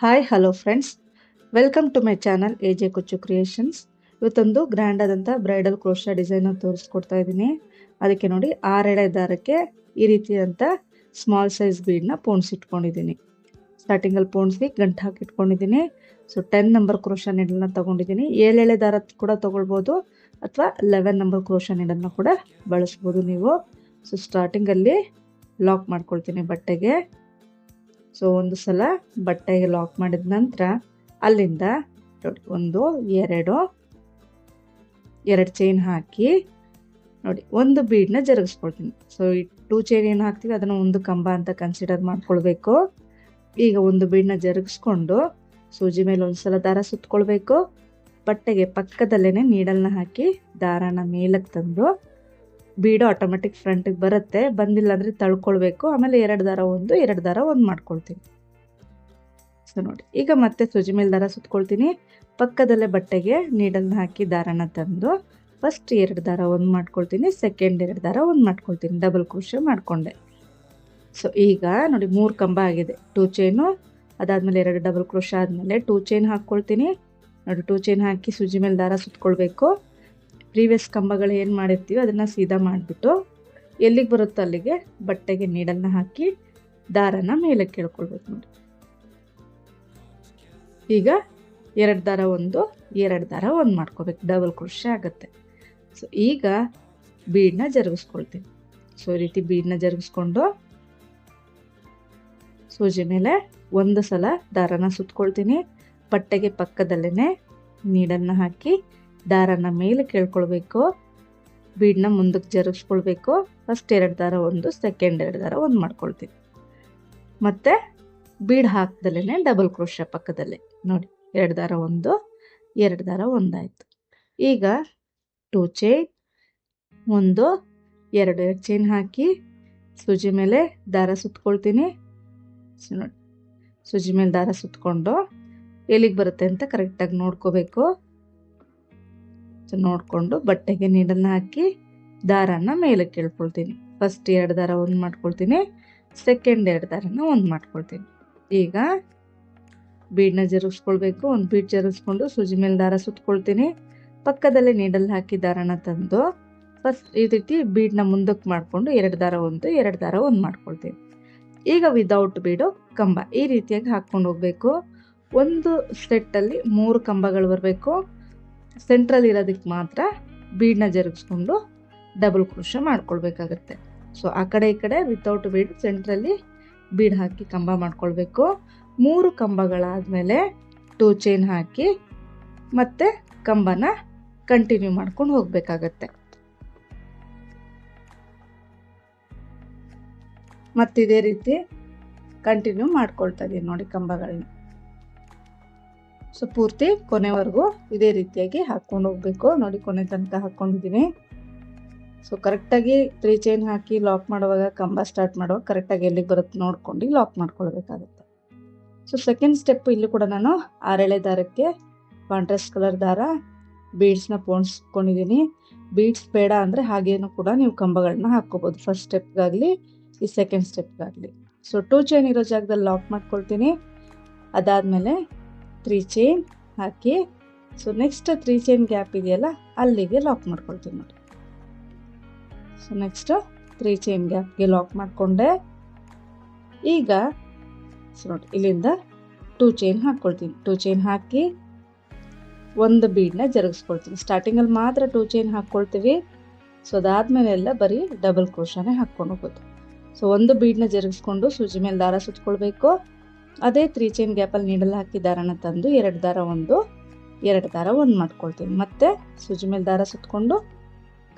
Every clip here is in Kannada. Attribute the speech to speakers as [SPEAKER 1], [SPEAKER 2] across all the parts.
[SPEAKER 1] Hi hello friends, welcome to my channel AJ Kuchchu creations. ಇವತ್ತೊಂದು ಗ್ರ್ಯಾಂಡ್ ಆದಂಥ ಬ್ರೈಡಲ್ ಕ್ರೋಶಾ ಡಿಸೈನ್ ತೋರಿಸ್ಕೊಡ್ತಾ ಇದ್ದೀನಿ. ಅದಕ್ಕೆ ನೋಡಿ 6 ಎಳೆ ದಾರಕ್ಕೆ ಈ ರೀತಿಯಾದಂಥ ಸ್ಮಾಲ್ ಸೈಜ್ ಬೀಡ್ನ ಪೋಣಿಸಿಟ್ಕೊಂಡಿದ್ದೀನಿ. ಸ್ಟಾರ್ಟಿಂಗಲ್ಲಿ ಪೋಣಿಸಿ ಗಂಟು ಹಾಕಿ ಇಟ್ಕೊಂಡಿದ್ದೀನಿ. ಸೊ 10 ನಂಬರ್ ಕ್ರೋಶಾ ನೀಡಲ್ನ ತೊಗೊಂಡಿದ್ದೀನಿ. 7 ಎಳೆ ದಾರ ಕೂಡ ತೊಗೊಳ್ಬೋದು ಅಥವಾ 11 ನಂಬರ್ ಕ್ರೋಶಾ ನೀಡಲ್ನ ಕೂಡ ಬಳಸ್ಬೋದು ನೀವು. ಸೊ ಸ್ಟಾರ್ಟಿಂಗಲ್ಲಿ ಲಾಕ್ ಮಾಡ್ಕೊಳ್ತೀನಿ ಬಟ್ಟೆಗೆ. ಸೊ ಒಂದು ಸಲ ಬಟ್ಟೆಗೆ ಲಾಕ್ ಮಾಡಿದ ನಂತರ ಅಲ್ಲಿಂದ ನೋಡಿ 1 2 ಚೈನ್ ಹಾಕಿ ನೋಡಿ ಒಂದು ಬೀಡ್ನ ಜರುಗಿಸ್ಕೊಳ್ತೀನಿ. ಸೊ ಈ 2 ಚೈನ್ ಏನು ಹಾಕ್ತೀವಿ ಅದನ್ನು ಒಂದು ಕಂಬ ಅಂತ ಕನ್ಸಿಡರ್ ಮಾಡ್ಕೊಳ್ಬೇಕು. ಈಗ ಒಂದು ಬೀಡ್ನ ಜರುಗಿಸ್ಕೊಂಡು ಸೂಜಿ ಮೇಲೆ ಒಂದ್ಸಲ ದಾರ ಸುತ್ಕೊಳ್ಬೇಕು. ಬಟ್ಟೆಗೆ ಪಕ್ಕದಲ್ಲೇನೆ ನೀಡಲ್ನ ಹಾಕಿ ದಾರನ ಮೇಲಕ್ಕೆ ತಂದು ಬೀಡು ಆಟೋಮೆಟಿಕ್ ಫ್ರಂಟಿಗೆ ಬರುತ್ತೆ. ಬಂದಿಲ್ಲ ಅಂದರೆ ತಳ್ಕೊಳ್ಬೇಕು. ಆಮೇಲೆ 2 ದಾರ ಒಂದು ಮಾಡ್ಕೊಳ್ತೀನಿ. ಸೊ ನೋಡಿ ಈಗ ಮತ್ತೆ ಸೂಜಿ ಮೇಲೆ ದಾರ ಸುತ್ಕೊಳ್ತೀನಿ. ಪಕ್ಕದಲ್ಲೇ ಬಟ್ಟೆಗೆ ನೀಡಲ್ನ ಹಾಕಿ ದಾರನ ತಂದು ಫಸ್ಟ್ 2 ದಾರ ಒಂದು ಮಾಡ್ಕೊಳ್ತೀನಿ, ಸೆಕೆಂಡ್ 2 ದಾರ ಒಂದು ಮಾಡ್ಕೊಳ್ತೀನಿ. ಡಬಲ್ ಕ್ರೋಶೆ ಮಾಡಿಕೊಂಡೆ. ಸೊ ಈಗ ನೋಡಿ 3 ಕಂಬ ಆಗಿದೆ. 2 ಚೈನು ಅದಾದಮೇಲೆ 2 ಡಬಲ್ ಕ್ರೋಶೆ ಆದಮೇಲೆ 2 ಚೈನ್ ಹಾಕ್ಕೊಳ್ತೀನಿ. ನೋಡಿ 2 ಚೈನ್ ಹಾಕಿ ಸೂಜಿ ಮೇಲೆ ದಾರ ಸುತ್ಕೊಳ್ಬೇಕು. ಪ್ರೀವಿಯಸ್ ಕಂಬಗಳು ಏನು ಮಾಡಿರ್ತೀವಿ ಅದನ್ನು ಸೀದಾ ಮಾಡಿಬಿಟ್ಟು ಎಲ್ಲಿಗೆ ಬರುತ್ತೋ ಅಲ್ಲಿಗೆ ಬಟ್ಟೆಗೆ ನೀಡಲ್ನ ಹಾಕಿ ದಾರನ ಮೇಲೆ ಕೇಳ್ಕೊಳ್ಬೇಕು. ನೋಡಿ ಈಗ 2 ದಾರ ಒಂದು ಮಾಡ್ಕೋಬೇಕು. ಡಬಲ್ ಕ್ರೋಶೆ ಆಗುತ್ತೆ. ಸೊ ಈಗ ಬೀಡನ್ನ ಜರುಗಿಸ್ಕೊಳ್ತೀನಿ. ಸೊ ಈ ರೀತಿ ಬೀಡನ್ನ ಜರುಗಿಸ್ಕೊಂಡು ಸೂಜಿ ಮೇಲೆ ಒಂದು ಸಲ ದಾರನ ಸುತ್ಕೊಳ್ತೀನಿ. ಬಟ್ಟೆಗೆ ಪಕ್ಕದಲ್ಲೇ ನೀಡಲ್ನ ಹಾಕಿ ದಾರನ ಮೇಲೆ ಕೇಳ್ಕೊಳ್ಬೇಕು. ಬೀಡನ್ನ ಮುಂದಕ್ಕೆ ಜರುಗಿಸ್ಕೊಳ್ಬೇಕು. ಫಸ್ಟ್ 2 ದಾರ ಒಂದು, ಸೆಕೆಂಡ್ 2 ದಾರ ಒಂದು ಮಾಡ್ಕೊಳ್ತೀನಿ. ಮತ್ತು ಬೀಡ್ ಹಾಕ್ದಲ್ಲೇ ಡಬಲ್ ಕ್ರೋಶೆ ಪಕ್ಕದಲ್ಲೇ ನೋಡಿ 2 ದಾರ ಒಂದು, 2 ದಾರ ಒಂದಾಯಿತು. ಈಗ 2 ಚೈನ್ 1 2 ಚೈನ್ ಹಾಕಿ ಸೂಜಿ ಮೇಲೆ ದಾರ ಸುತ್ಕೊಳ್ತೀನಿ. ನೋಡಿ ಸೂಜಿ ಮೇಲೆ ದಾರ ಸುತ್ಕೊಂಡು ಎಲ್ಲಿಗೆ ಬರುತ್ತೆ ಅಂತ ಕರೆಕ್ಟಾಗಿ ನೋಡ್ಕೋಬೇಕು. ನೋಡಿಕೊಂಡು ಬಟ್ಟೆಗೆ ನೀಡಲ್ನ ಹಾಕಿ ದಾರನ ಮೇಲೆ ಕೇಳ್ಕೊಳ್ತೀನಿ. ಫಸ್ಟ್ 2 ದಾರ ಒಂದು ಮಾಡ್ಕೊಳ್ತೀನಿ, ಸೆಕೆಂಡ್ 2 ದಾರನ ಒಂದು ಮಾಡ್ಕೊಳ್ತೀನಿ. ಈಗ ಬೀಡನ್ನ ಜರುಗಿಸ್ಕೊಳ್ಬೇಕು. ಒಂದು ಬೀಡ್ ಜರುಗಿಸ್ಕೊಂಡು ಸೂಜಿ ಮೇಲೆ ದಾರ ಸುತ್ಕೊಳ್ತೀನಿ. ಪಕ್ಕದಲ್ಲೇ ನೀಡಲ್ ಹಾಕಿ ದಾರನ ತಂದು ಫಸ್ಟ್ ಈ ರೀತಿ ಬೀಡನ್ನ ಮುಂದಕ್ಕೆ ಮಾಡಿಕೊಂಡು 2 ದಾರ ಒಂದು ಮಾಡ್ಕೊಳ್ತೀನಿ. ಈಗ ವಿದೌಟ್ ಬೀಡು ಕಂಬ ಈ ರೀತಿಯಾಗಿ ಹಾಕ್ಕೊಂಡು ಹೋಗಬೇಕು. ಒಂದು ಸೆಟ್ಟಲ್ಲಿ 3 ಕಂಬಗಳು ಬರಬೇಕು. ಸೆಂಟ್ರಲ್ಲಿ ಇರೋದಕ್ಕೆ ಮಾತ್ರ ಬೀಡನ್ನ ಜರುಗಿಸ್ಕೊಂಡು ಡಬಲ್ ಕ್ರೋಶೆ ಮಾಡ್ಕೊಳ್ಬೇಕಾಗತ್ತೆ. ಸೊ ಆ ಕಡೆ ಈ ಕಡೆ ವಿತೌಟ್ ಬೀಡ್ ಸೆಂಟ್ರಲ್ಲಿ ಬೀಡ್ ಹಾಕಿ ಕಂಬ ಮಾಡ್ಕೊಳ್ಬೇಕು. 3 ಕಂಬಗಳಾದಮೇಲೆ 2 ಚೈನ್ ಹಾಕಿ ಮತ್ತೆ ಕಂಬನ ಕಂಟಿನ್ಯೂ ಮಾಡ್ಕೊಂಡು ಹೋಗಬೇಕಾಗತ್ತೆ. ಮತ್ತಿದೇ ರೀತಿ ಕಂಟಿನ್ಯೂ ಮಾಡ್ಕೊಳ್ತಾ ಇದೀನಿ ನೋಡಿ ಕಂಬಗಳನ್ನ. ಸೊ ಪೂರ್ತಿ ಕೊನೆವರೆಗೂ ಇದೇ ರೀತಿಯಾಗಿ ಹಾಕ್ಕೊಂಡು ಹೋಗಬೇಕು. ನೋಡಿ ಕೊನೆ ತನಕ ಹಾಕ್ಕೊಂಡಿದ್ದೀನಿ. ಸೊ ಕರೆಕ್ಟಾಗಿ 3 ಚೈನ್ ಹಾಕಿ ಲಾಕ್ ಮಾಡುವಾಗ ಕಂಬ ಸ್ಟಾರ್ಟ್ ಮಾಡುವಾಗ ಕರೆಕ್ಟಾಗಿ ಎಲ್ಲಿಗೆ ಬರುತ್ತೆ ನೋಡ್ಕೊಂಡು ಲಾಕ್ ಮಾಡ್ಕೊಳ್ಬೇಕಾಗುತ್ತೆ. ಸೊ ಸೆಕೆಂಡ್ ಸ್ಟೆಪ್ ಇಲ್ಲಿ ಕೂಡ ನಾನು 6 ಎಳೆ ದಾರಕ್ಕೆ ಕಾಂಟ್ರಾಸ್ಟ್ ಕಲರ್ ದಾರ ಬೀಡ್ಸ್ನ ಪೋಣಿಸ್ಕೊಂಡಿದ್ದೀನಿ. ಬೀಡ್ಸ್ ಬೇಡ ಅಂದರೆ ಹಾಗೇನು ಕೂಡ ನೀವು ಕಂಬಗಳನ್ನ ಹಾಕ್ಕೋಬೋದು. ಫಸ್ಟ್ ಸ್ಟೆಪ್ಗಾಗಲಿ ಈ ಸೆಕೆಂಡ್ ಸ್ಟೆಪ್ಗಾಗಲಿ. ಸೊ 2 ಚೈನ್ ಇರೋ ಜಾಗದಲ್ಲಿ ಲಾಕ್ ಮಾಡ್ಕೊಳ್ತೀನಿ. ಅದಾದಮೇಲೆ 3 ಚೈನ್ ಹಾಕಿ ಸೊ ನೆಕ್ಸ್ಟ್ 3 ಚೈನ್ ಗ್ಯಾಪ್ ಇದೆಯಲ್ಲ ಅಲ್ಲಿಗೆ ಲಾಕ್ ಮಾಡ್ಕೊಳ್ತೀನಿ ನೋಡಿ. ಸೊ ನೆಕ್ಸ್ಟ್ 3 ಚೈನ್ ಗ್ಯಾಪ್ಗೆ ಲಾಕ್ ಮಾಡಿಕೊಂಡೆ. ಈಗ ಸೊ ನೋಡಿ ಇಲ್ಲಿಂದ 2 ಚೈನ್ ಹಾಕ್ಕೊಳ್ತೀನಿ. 2 ಚೈನ್ ಹಾಕಿ ಒಂದು ಬೀಡನ್ನ ಜರುಗಿಸ್ಕೊಳ್ತೀನಿ. ಸ್ಟಾರ್ಟಿಂಗಲ್ಲಿ ಮಾತ್ರ 2 ಚೈನ್ ಹಾಕ್ಕೊಳ್ತೀವಿ. ಸೊ ಅದಾದಮೇಲೆ ಎಲ್ಲ ಬರೀ ಡಬಲ್ ಕ್ರೋಶಾನೇ ಹಾಕ್ಕೊಂಡು ಹೋಗೋದು. ಸೊ ಒಂದು ಬೀಡನ್ನ ಜರುಗಿಸ್ಕೊಂಡು ಸೂಜಿ ಮೇಲೆ ದಾರ ಸುತ್ಕೊಳ್ಬೇಕು. ಅದೇ 3 ಚೈನ್ ಗ್ಯಾಪಲ್ಲಿ ನೀಡಲ್ ಹಾಕಿ ದಾರನ ತಂದು 2 ದಾರ ಒಂದು ಮಾಡ್ಕೊಳ್ತೀನಿ. ಮತ್ತೆ ಸೂಜಿ ಮೇಲೆ ದಾರ ಸುತ್ಕೊಂಡು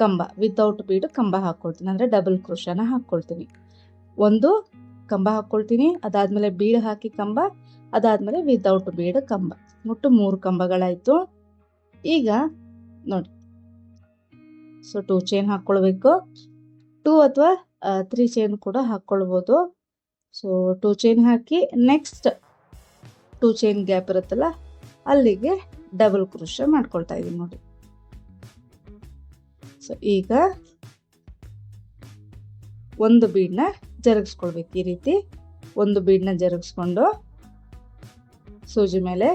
[SPEAKER 1] ಕಂಬ ವಿತೌಟ್ ಬೀಡು ಕಂಬ ಹಾಕ್ಕೊಳ್ತೀನಿ, ಅಂದರೆ ಡಬಲ್ ಕ್ರೋಶಾನ ಹಾಕ್ಕೊಳ್ತೀನಿ. ಒಂದು ಕಂಬ ಹಾಕ್ಕೊಳ್ತೀನಿ, ಅದಾದಮೇಲೆ ಬೀಡ್ ಹಾಕಿ ಕಂಬ, ಅದಾದಮೇಲೆ ವಿತೌಟ್ ಬೀಡ್ ಕಂಬ, ಒಟ್ಟು 3 ಕಂಬಗಳಾಯಿತು. ಈಗ ನೋಡಿ ಸೊ 2 ಚೈನ್ ಹಾಕ್ಕೊಳ್ಬೇಕು. 2 ಅಥವಾ 3 ಚೈನ್ ಕೂಡ ಹಾಕ್ಕೊಳ್ಬೋದು. ಸೊ 2 ಚೈನ್ ಹಾಕಿ ನೆಕ್ಸ್ಟ್ 2 ಚೈನ್ ಗ್ಯಾಪ್ ಇರುತ್ತಲ್ಲ ಅಲ್ಲಿಗೆ ಡಬಲ್ ಕ್ರೋಶೆ ಮಾಡ್ಕೊಳ್ತಾ ಇದ್ದೀನಿ ನೋಡಿ. ಸೊ ಈಗ ಒಂದು ಬೀಡನ್ನ ಜರುಗಿಸ್ಕೊಳ್ಬೇಕು. ಈ ರೀತಿ ಒಂದು ಬೀಡನ್ನ ಜರುಗಿಸ್ಕೊಂಡು ಸೂಜಿ ಮೇಲೆ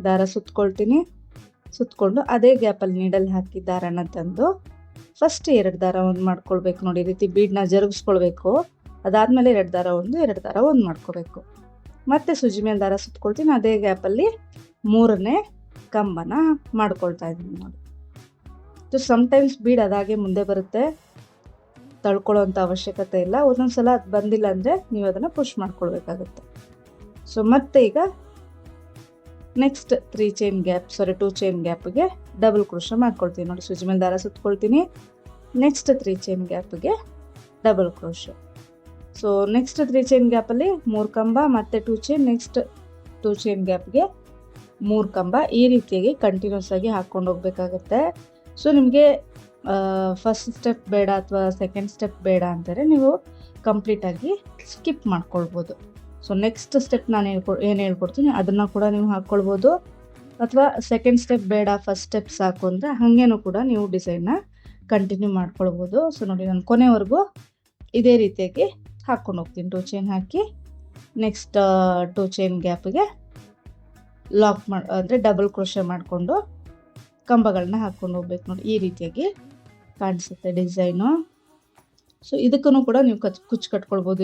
[SPEAKER 1] ದಾರ ಸುತ್ಕೊಳ್ತೀನಿ. ಸುತ್ಕೊಂಡು ಅದೇ ಗ್ಯಾಪಲ್ಲಿ ನೀಡಲ್ ಹಾಕಿ ದಾರನ ತಂದು ಫಸ್ಟ್ 2 ದಾರ ಒಂದು ಮಾಡ್ಕೊಳ್ಬೇಕು ನೋಡಿ. ಈ ರೀತಿ ಬೀಡನ್ನ ಜರುಗಿಸ್ಕೊಳ್ಬೇಕು. ಅದಾದಮೇಲೆ 2 ದಾರ ಒಂದು 2 ದಾರ ಒಂದು ಮಾಡ್ಕೋಬೇಕು. ಮತ್ತೆ ಸೂಜಿ ಮೇಲೆ ದಾರ ಸುತ್ಕೊಳ್ತೀನಿ. ಅದೇ ಗ್ಯಾಪಲ್ಲಿ 3ನೇ ಕಂಬನ ಮಾಡ್ಕೊಳ್ತಾ ಇದ್ದೀನಿ ನೋಡಿ. ಸಮ್ಟೈಮ್ಸ್ ಬೀಡ್ ಅದಾಗೆ ಮುಂದೆ ಬರುತ್ತೆ, ತಳ್ಕೊಳ್ಳೋವಂಥ ಅವಶ್ಯಕತೆ ಇಲ್ಲ. ಒಂದೊಂದ್ಸಲ ಅದು ಬಂದಿಲ್ಲ ಅಂದರೆ ನೀವು ಅದನ್ನು ಪುಷ್ ಮಾಡ್ಕೊಳ್ಬೇಕಾಗುತ್ತೆ. ಸೊ ಮತ್ತೆ ಈಗ ನೆಕ್ಸ್ಟ್ 2 ಚೈನ್ ಗ್ಯಾಪ್ಗೆ ಡಬಲ್ ಕ್ರೋಶ ಮಾಡ್ಕೊಳ್ತೀನಿ ನೋಡಿ. ಸೂಜಿ ಮೇಲೆ ದಾರ ಸುತ್ಕೊಳ್ತೀನಿ. ನೆಕ್ಸ್ಟ್ 3 ಚೈನ್ ಗ್ಯಾಪ್ಗೆ ಡಬಲ್ ಕ್ರೋಶ. ಸೊ ನೆಕ್ಸ್ಟ್ 3 ಚೈನ್ ಗ್ಯಾಪಲ್ಲಿ 3 ಕಂಬ ಮತ್ತು 2 ಚೈನ್, ನೆಕ್ಸ್ಟ್ 2 ಚೈನ್ ಗ್ಯಾಪ್ಗೆ 3 ಕಂಬ. ಈ ರೀತಿಯಾಗಿ ಕಂಟಿನ್ಯೂಸ್ ಆಗಿ ಹಾಕ್ಕೊಂಡು ಹೋಗ್ಬೇಕಾಗತ್ತೆ. ಸೊ ನಿಮಗೆ ಫಸ್ಟ್ ಸ್ಟೆಪ್ ಬೇಡ ಅಥವಾ ಸೆಕೆಂಡ್ ಸ್ಟೆಪ್ ಬೇಡ ಅಂತಾರೆ ನೀವು ಕಂಪ್ಲೀಟಾಗಿ ಸ್ಕಿಪ್ ಮಾಡ್ಕೊಳ್ಬೋದು. ಸೊ ನೆಕ್ಸ್ಟ್ ಸ್ಟೆಪ್ ನಾನು ಏನು ಹೇಳ್ಕೊಡ್ತೀನಿ ಅದನ್ನು ಕೂಡ ನೀವು ಹಾಕ್ಕೊಳ್ಬೋದು. ಅಥವಾ ಸೆಕೆಂಡ್ ಸ್ಟೆಪ್ ಬೇಡ ಫಸ್ಟ್ ಸ್ಟೆಪ್ ಸಾಕು ಅಂದರೆ ಹಾಗೇನೂ ಕೂಡ ನೀವು ಡಿಸೈನ್ನ ಕಂಟಿನ್ಯೂ ಮಾಡ್ಕೊಳ್ಬೋದು. ಸೊ ನೋಡಿ ನಾನು ಕೊನೆವರೆಗೂ ಇದೇ ರೀತಿಯಾಗಿ ಹಾಕ್ಕೊಂಡು ಹೋಗ್ತೀನಿ. 2 ಚೈನ್ ಹಾಕಿ ನೆಕ್ಸ್ಟ್ 2 ಚೈನ್ ಗ್ಯಾಪ್ಗೆ ಲಾಕ್ ಅಂದರೆ ಡಬಲ್ ಕ್ರೋಶೆ ಮಾಡಿಕೊಂಡು ಕಂಬಗಳನ್ನ ಹಾಕ್ಕೊಂಡು ಹೋಗ್ಬೇಕು ನೋಡಿ. ಈ ರೀತಿಯಾಗಿ ಕಾಣಿಸುತ್ತೆ ಡಿಸೈನು. ಸೊ ಇದಕ್ಕೂ ಕೂಡ ನೀವು ಕುಚ್ಚು ಕಟ್ಕೊಳ್ಬೋದು.